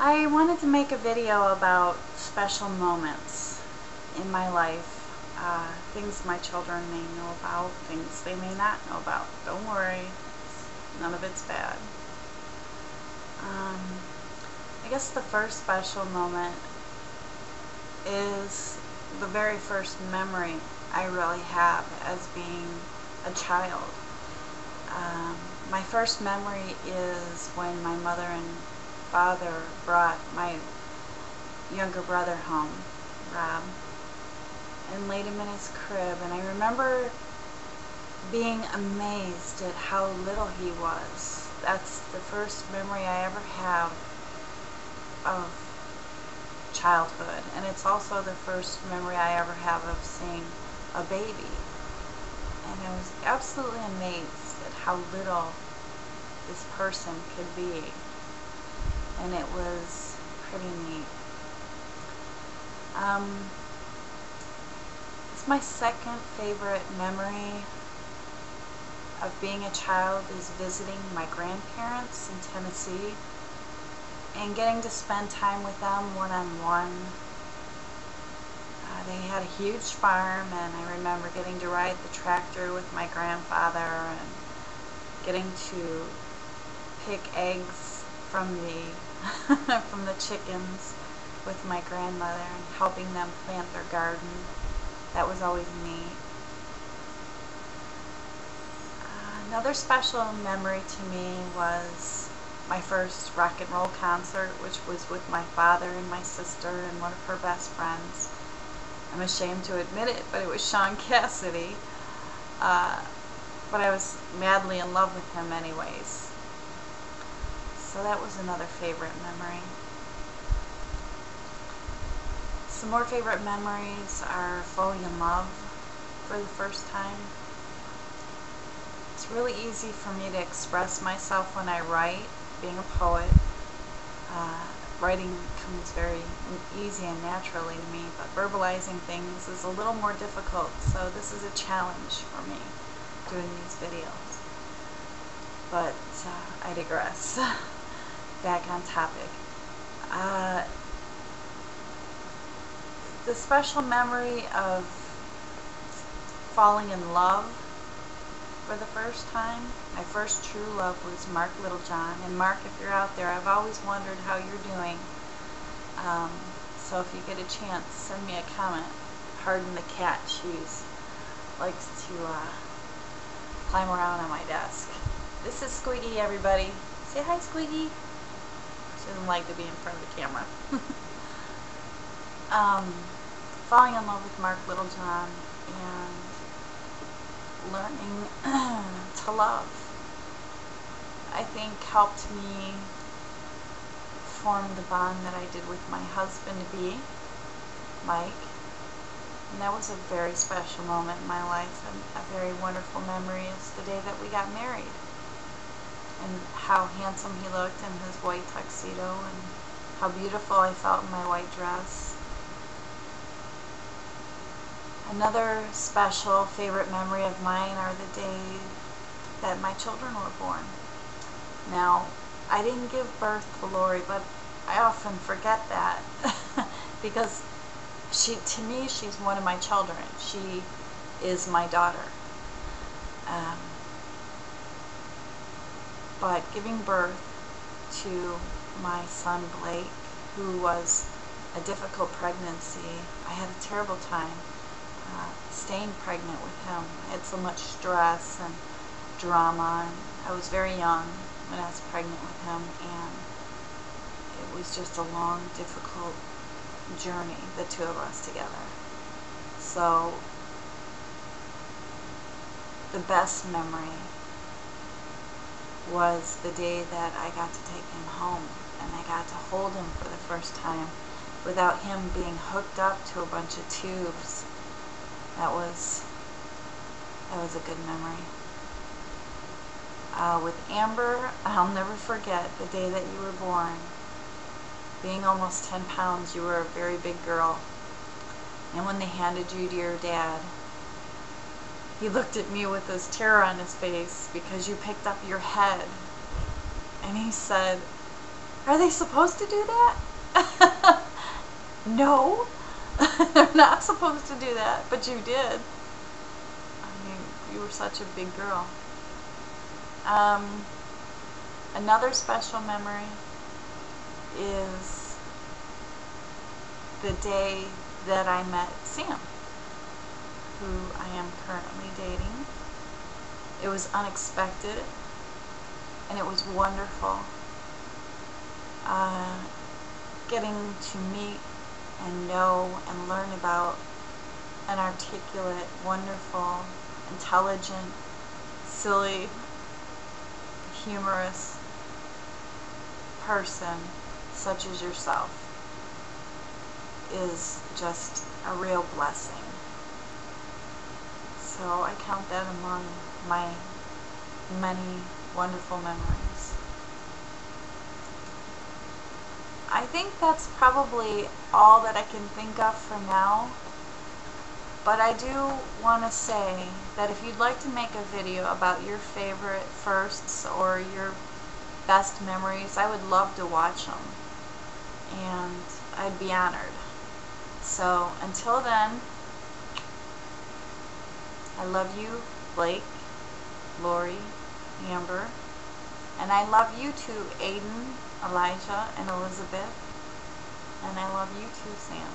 I wanted to make a video about special moments in my life. Things my children may know about, things they may not know about. Don't worry, none of it's bad. I guess the first special moment is the very first memory I really have as being a child. My first memory is when my mother and father brought my younger brother home, Rob, and laid him in his crib, and I remember being amazed at how little he was. That's the first memory I ever have of childhood, and it's also the first memory I ever have of seeing a baby, and I was absolutely amazed at how little this person could be, and it was pretty neat. It's my second favorite memory of being a child is visiting my grandparents in Tennessee and getting to spend time with them one-on-one. They had a huge farm, and I remember getting to ride the tractor with my grandfather and getting to pick eggs from the from the chickens with my grandmother and helping them plant their garden. That was always neat. Another special memory to me was my first rock and roll concert, which was with my father and my sister and one of her best friends. I'm ashamed to admit it, but it was Shaun Cassidy. But I was madly in love with him anyways. So that was another favorite memory. Some more favorite memories are falling in love for the first time. It's really easy for me to express myself when I write, being a poet. Writing comes very easy and naturally to me, but verbalizing things is a little more difficult, so this is a challenge for me, doing these videos. But I digress. Back on topic. The special memory of falling in love for the first time. My first true love was Mark Littlejohn. And Mark, if you're out there, I've always wondered how you're doing. So if you get a chance, send me a comment. Pardon the cat. She likes to climb around on my desk. This is Squeaky, everybody. Say hi, Squeaky. She doesn't like to be in front of the camera. Falling in love with Mark Littlejohn and learning to love, I think, helped me form the bond that I did with my husband-to-be, Mike. And that was a very special moment in my life, and a very wonderful memory is the day that we got married, and how handsome he looked in his white tuxedo, and how beautiful I felt in my white dress. Another special favorite memory of mine are the day that my children were born. Now, I didn't give birth to Lori, but I often forget that because to me, she's one of my children. She is my daughter. But giving birth to my son Blake, who was a difficult pregnancy, I had a terrible time staying pregnant with him. I had so much stress and drama, and I was very young when I was pregnant with him, and it was just a long, difficult journey, the two of us together. So the best memory was the day that I got to take him home, and I got to hold him for the first time without him being hooked up to a bunch of tubes. That was a good memory. With Amber, I'll never forget the day that you were born. Being almost 10 pounds, you were a very big girl. And when they handed you to your dad, he looked at me with this terror on his face because you picked up your head. And he said, Are they supposed to do that? No. They're not supposed to do that, but you did. I mean, you were such a big girl. Another special memory is the day that I met Sam, who I am currently dating. It was unexpected, and it was wonderful getting to meet and know and learn about an articulate, wonderful, intelligent, silly, humorous person such as yourself is just a real blessing. So I count that among my many wonderful memories. I think that's probably all that I can think of for now. But I do want to say that if you'd like to make a video about your favorite firsts or your best memories, I would love to watch them. And I'd be honored. So until then, I love you, Blake, Lori, Amber, and I love you too, Aiden, Elijah, and Elizabeth, and I love you too, Sam.